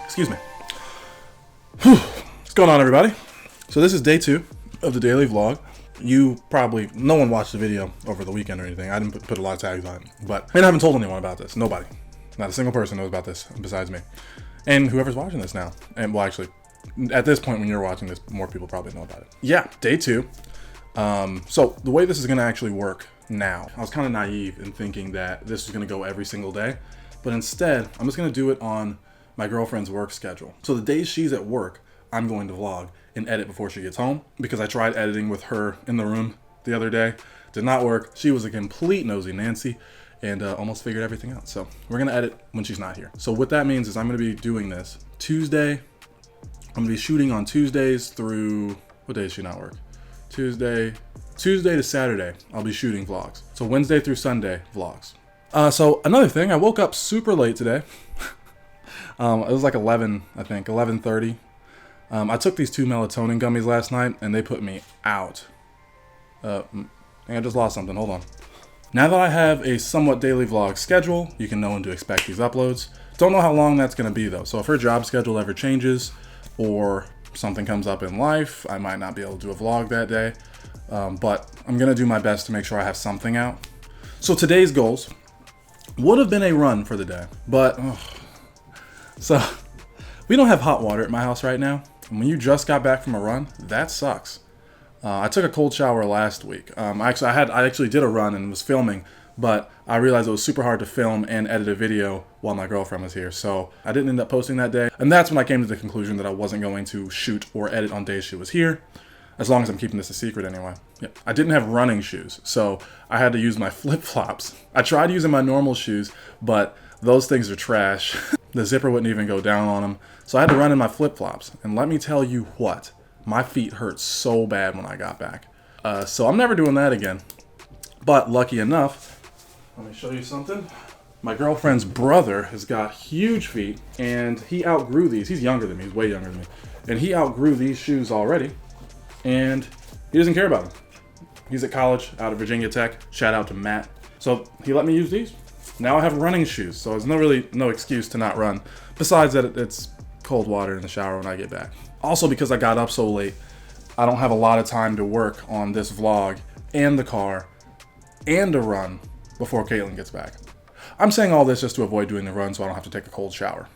Excuse me. What's going on, everybody? So this is day 2 of the daily vlog. No one watched the video over the weekend or anything. I didn't put a lot of tags on it, but I haven't told anyone about this. Nobody. Not a single person knows about this besides me. And whoever's watching this now. And well, actually, at this point when you're watching this, more people probably know about it. Yeah, day 2. So the way this is gonna actually work now, I was kind of naive in thinking that this was gonna go every single day, but instead, I'm just gonna do it on my girlfriend's work schedule. So the days she's at work, I'm going to vlog and edit before she gets home, because I tried editing with her in the room the other day. Did not work. She was a complete nosy Nancy and almost figured everything out. So we're gonna edit when she's not here. So what that means is I'm gonna be doing this Tuesday. I'm gonna be shooting on Tuesdays through, what day does she not work? Tuesday to Saturday, I'll be shooting vlogs. So Wednesday through Sunday, vlogs. So another thing, I woke up super late today. It was like 11, I think, 11:30. I took these 2 melatonin gummies last night and they put me out. I think I just lost something, hold on. Now that I have a somewhat daily vlog schedule, you can know when to expect these uploads. Don't know how long that's gonna be though. So if her job schedule ever changes or something comes up in life, I might not be able to do a vlog that day. But I'm gonna do my best to make sure I have something out. So today's goals would have been a run for the day, but so we don't have hot water at my house right now. And when you just got back from a run, that sucks. I took a cold shower last week. I actually did a run and was filming, but I realized it was super hard to film and edit a video while my girlfriend was here. So I didn't end up posting that day. And that's when I came to the conclusion that I wasn't going to shoot or edit on days she was here, as long as I'm keeping this a secret anyway. Yeah. I didn't have running shoes, so I had to use my flip-flops. I tried using my normal shoes, but those things are trash. The zipper wouldn't even go down on them. So I had to run in my flip-flops. And let me tell you what, my feet hurt so bad when I got back. So I'm never doing that again. But lucky enough, let me show you something. My girlfriend's brother has got huge feet and he outgrew these. He's younger than me, he's way younger than me. And he outgrew these shoes already and he doesn't care about them. He's at college out of Virginia Tech. Shout out to Matt. So he let me use these. Now I have running shoes, so there's no excuse to not run. Besides that, it's cold water in the shower when I get back. Also, because I got up so late, I don't have a lot of time to work on this vlog and the car and a run before Caitlin gets back. I'm saying all this just to avoid doing the run so I don't have to take a cold shower.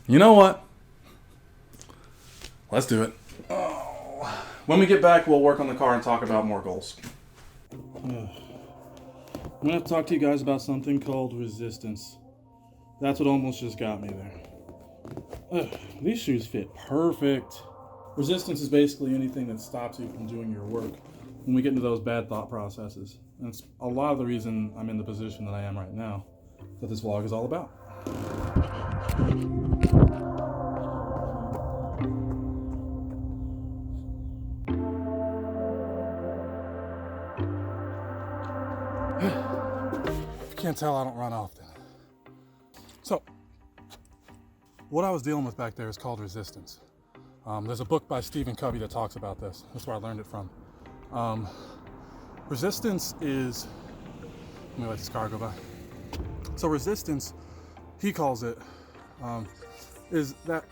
You know what? Let's do it. Oh. When we get back, we'll work on the car and talk about more goals. I'm gonna have to talk to you guys about something called resistance. That's what almost just got me there. These shoes fit perfect. Resistance is basically anything that stops you from doing your work when we get into those bad thought processes. And it's a lot of the reason I'm in the position that I am right now, that this vlog is all about. Can't tell I don't run often. So, what I was dealing with back there is called resistance. There's a book by Stephen Covey that talks about this. That's where I learned it from. Resistance is, let me let this car go by. So resistance, he calls it, is that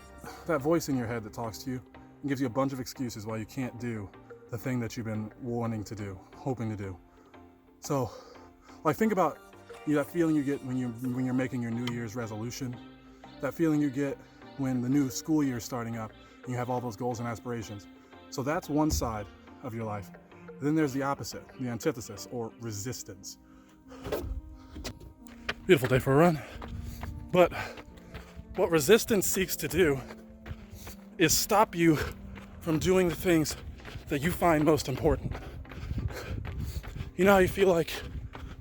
voice in your head that talks to you and gives you a bunch of excuses why you can't do the thing that you've been wanting to do, hoping to do. So, like, think about that feeling you get when you're making your New Year's resolution, that feeling you get when the new school year is starting up and you have all those goals and aspirations. So that's one side of your life. Then there's the opposite, the antithesis, or resistance. Beautiful day for a run, but What resistance seeks to do is stop you from doing the things that you find most important. You know how you feel like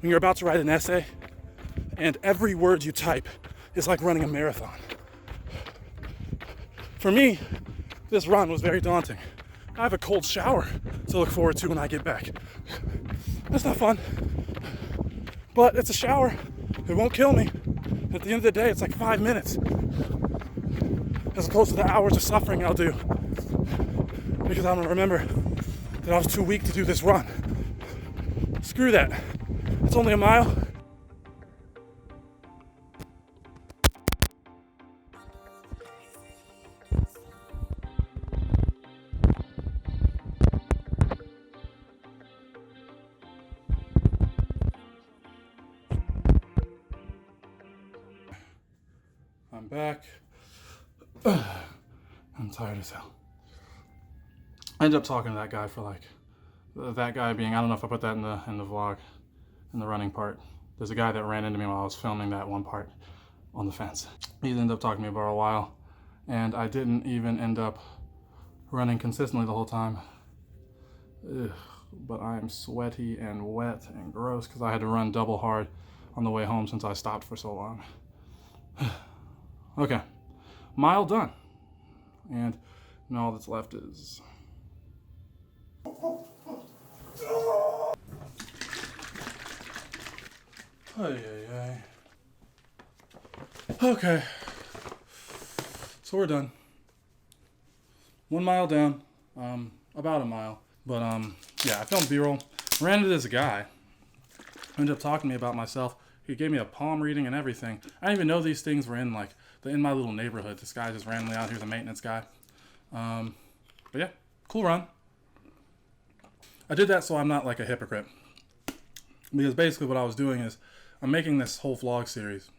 when you're about to write an essay and every word you type is like running a marathon? For me, this run was very daunting. I have a cold shower to look forward to when I get back. That's not fun, but it's a shower. It won't kill me. At the end of the day, it's like 5 minutes, as opposed to the hours of suffering I'll do, because I'm gonna remember that I was too weak to do this run. Screw that. It's only a mile. I'm back. I'm tired as hell. I ended up talking to that guy for like, that guy being, I don't know if I put that in the vlog, in the running part. There's a guy that ran into me while I was filming that one part on the fence. He ended up talking to me for a while, and I didn't even end up running consistently the whole time. Ugh, but I am sweaty and wet and gross because I had to run double hard on the way home since I stopped for so long. Okay, mile done. And now all that's left is... Okay, so we're done. 1 mile down, about a mile. But yeah, I filmed B-roll. Ran into this guy. Ended up talking to me about myself. He gave me a palm reading and everything. I didn't even know these things were in my little neighborhood. This guy just randomly out here, the maintenance guy. But yeah, cool run. I did that so I'm not like a hypocrite. Because basically what I was doing is I'm making this whole vlog series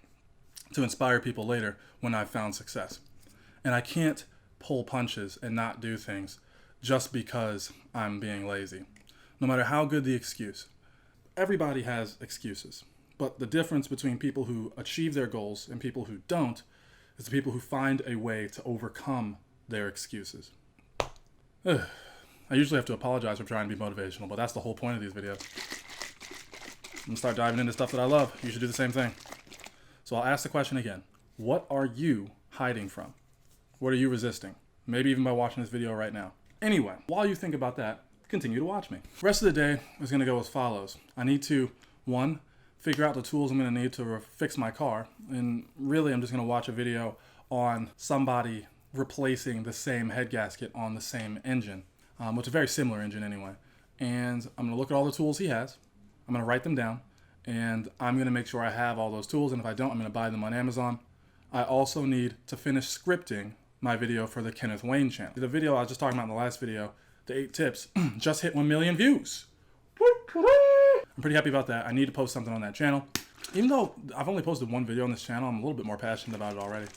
to inspire people later when I've found success. And I can't pull punches and not do things just because I'm being lazy. No matter how good the excuse. Everybody has excuses. But the difference between people who achieve their goals and people who don't is the people who find a way to overcome their excuses. Ugh. I usually have to apologize for trying to be motivational, but that's the whole point of these videos. I'm gonna start diving into stuff that I love. You should do the same thing. So I'll ask the question again. What are you hiding from? What are you resisting? Maybe even by watching this video right now. Anyway, while you think about that, continue to watch me. The rest of the day is gonna go as follows. I need to, 1, figure out the tools I'm gonna need to fix my car. And really, I'm just gonna watch a video on somebody replacing the same head gasket on the same engine, which is a very similar engine anyway. And I'm gonna look at all the tools he has. I'm gonna write them down, and I'm gonna make sure I have all those tools, and if I don't, I'm gonna buy them on Amazon. I also need to finish scripting my video for the Kenneth Wayne channel. The video I was just talking about in the last video, the 8 tips, just hit 1 million views. I'm pretty happy about that. I need to post something on that channel. Even though I've only posted 1 video on this channel, I'm a little bit more passionate about it already.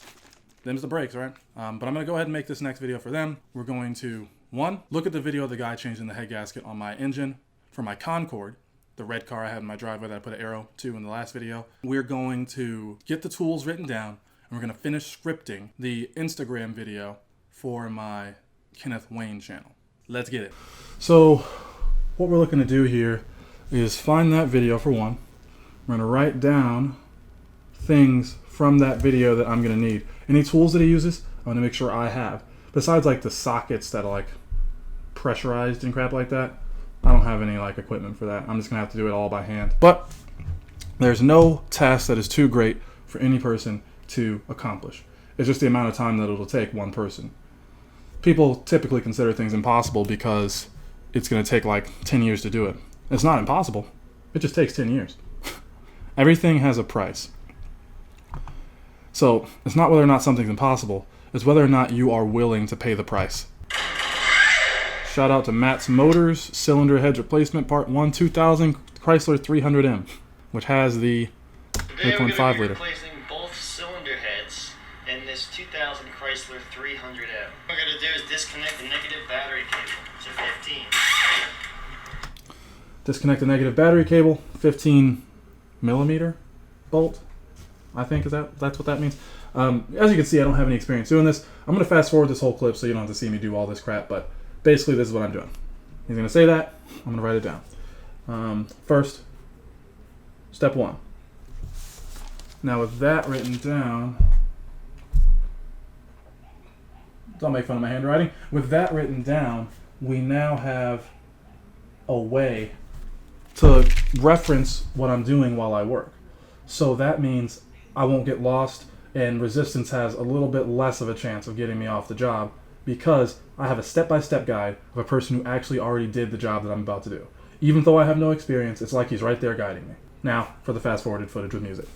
Them's the breaks, right? But I'm gonna go ahead and make this next video for them. We're going to, 1, look at the video of the guy changing the head gasket on my engine for my Concorde, the red car I had in my driveway that I put an arrow to in the last video. We're going to get the tools written down, and we're gonna finish scripting the Instagram video for my Kenneth Wayne channel. Let's get it. So what we're looking to do here is find that video for 1. We're gonna write down things from that video that I'm gonna need. Any tools that he uses, I'm gonna make sure I have. Besides like the sockets that are like pressurized and crap like that, I don't have any like equipment for that. I'm just gonna have to do it all by hand. But there's no task that is too great for any person to accomplish. It's just the amount of time that it'll take one person. People typically consider things impossible because it's gonna take like 10 years to do it. It's not impossible. It just takes 10 years. Everything has a price. So it's not whether or not something's impossible, it's whether or not you are willing to pay the price. Shout out to Matt's Motors, cylinder head replacement part 1, 2000 Chrysler 300M, which has the 3.5 liter. Replacing both cylinder heads in this 2000 Chrysler 300M. What we're going to do is disconnect the negative battery cable to 15. Disconnect the negative battery cable, 15 millimeter bolt. I think that's what that means. As you can see, I don't have any experience doing this. I'm going to fast forward this whole clip so you don't have to see me do all this crap, but basically this is what I'm doing. He's going to say that. I'm going to write it down. First, step 1. Now with that written down, don't make fun of my handwriting. With that written down, we now have a way to reference what I'm doing while I work. So that means I won't get lost, and resistance has a little bit less of a chance of getting me off the job because I have a step-by-step guide of a person who actually already did the job that I'm about to do. Even though I have no experience, it's like he's right there guiding me. Now for the fast-forwarded footage with music.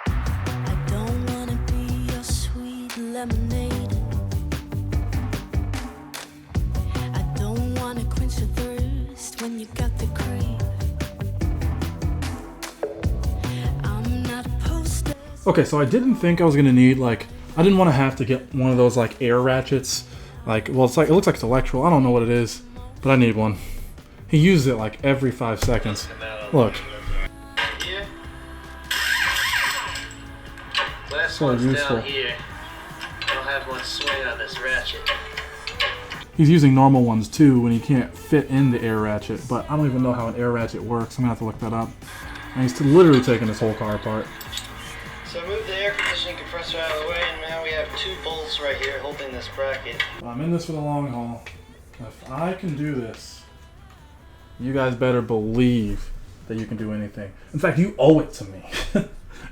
I don't wanna be your sweet lemonade. I don't wanna quench your thirst when you got the creep. I'm not opposed to. Okay, so I didn't think I was gonna need I didn't want to have to get one of those air ratchets. It looks like it's electrical. I don't know what it is, but I need one. He uses it every 5 seconds. Look. Here. Last So one's useful. down here. I'll have one swing on this ratchet. He's using normal ones too when he can't fit in the air ratchet, but I don't even know how an air ratchet works. I'm gonna have to look that up. And he's literally taking this whole car apart. So move the air conditioning compressor out of the way, and now we have 2 bolts right here holding this bracket. I'm in this for the long haul. If I can do this, you guys better believe that you can do anything. In fact, you owe it to me.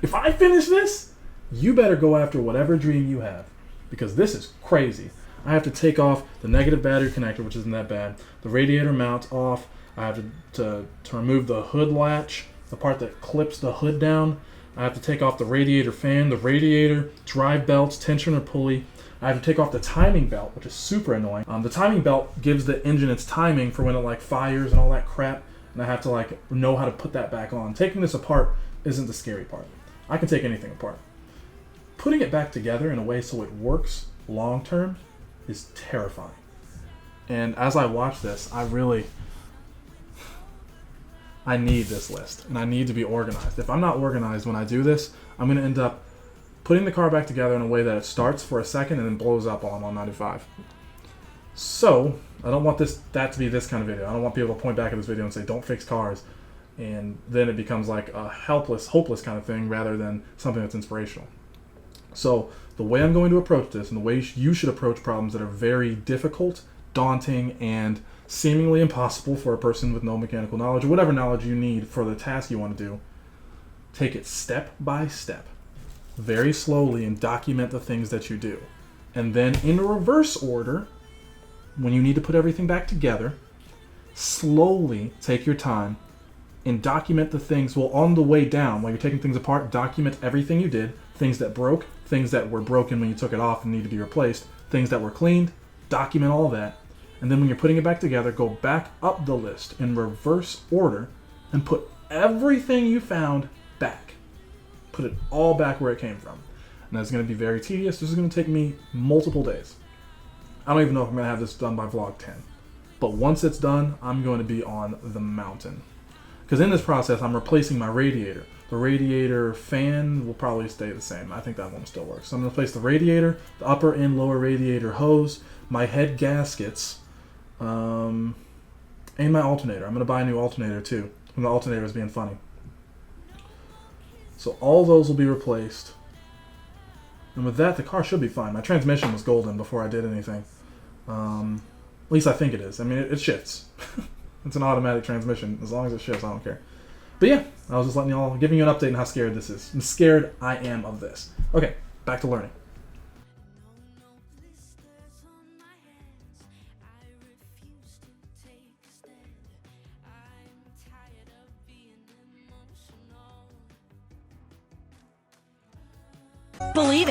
If I finish this, you better go after whatever dream you have, because this is crazy. I have to take off the negative battery connector, which isn't that bad. The radiator mount's off. I have to remove the hood latch, the part that clips the hood down. I have to take off the radiator fan, the radiator, drive belts, tensioner pulley. I have to take off the timing belt, which is super annoying. The timing belt gives the engine its timing for when it fires and all that crap, and I have to know how to put that back on. Taking this apart isn't the scary part. I can take anything apart. Putting it back together in a way so it works long term is terrifying. And as I watch this, I need this list, and I need to be organized. If I'm not organized when I do this, I'm going to end up putting the car back together in a way that it starts for a second and then blows up while I'm on 95. So, I don't want that to be this kind of video. I don't want people to point back at this video and say, don't fix cars, and then it becomes a helpless, hopeless kind of thing rather than something that's inspirational. So, the way I'm going to approach this, and the way you should approach problems that are very difficult, daunting, and seemingly impossible for a person with no mechanical knowledge, or whatever knowledge you need for the task you want to do, take it step by step, very slowly, and document the things that you do. And then in reverse order, when you need to put everything back together, slowly take your time and document the things. Well, on the way down, while you're taking things apart, document everything you did, things that broke, things that were broken when you took it off and need to be replaced, things that were cleaned, document all that. And then when you're putting it back together, go back up the list in reverse order and put everything you found back. Put it all back where it came from. And that's going to be very tedious. This is going to take me multiple days. I don't even know if I'm going to have this done by vlog 10. But once it's done, I'm going to be on the mountain. Because in this process, I'm replacing my radiator. The radiator fan will probably stay the same. I think that one still works. So I'm going to replace the radiator, the upper and lower radiator hose, my head gaskets, and my alternator. I'm going to buy a new alternator too. And the alternator is being funny. So all those will be replaced. And with that, the car should be fine. My transmission was golden before I did anything. At least I think it is. I mean, it shifts. It's an automatic transmission. As long as it shifts, I don't care. But yeah, I was just giving you an update on how scared this is. I'm scared I am of this. Okay, back to learning. Believe it.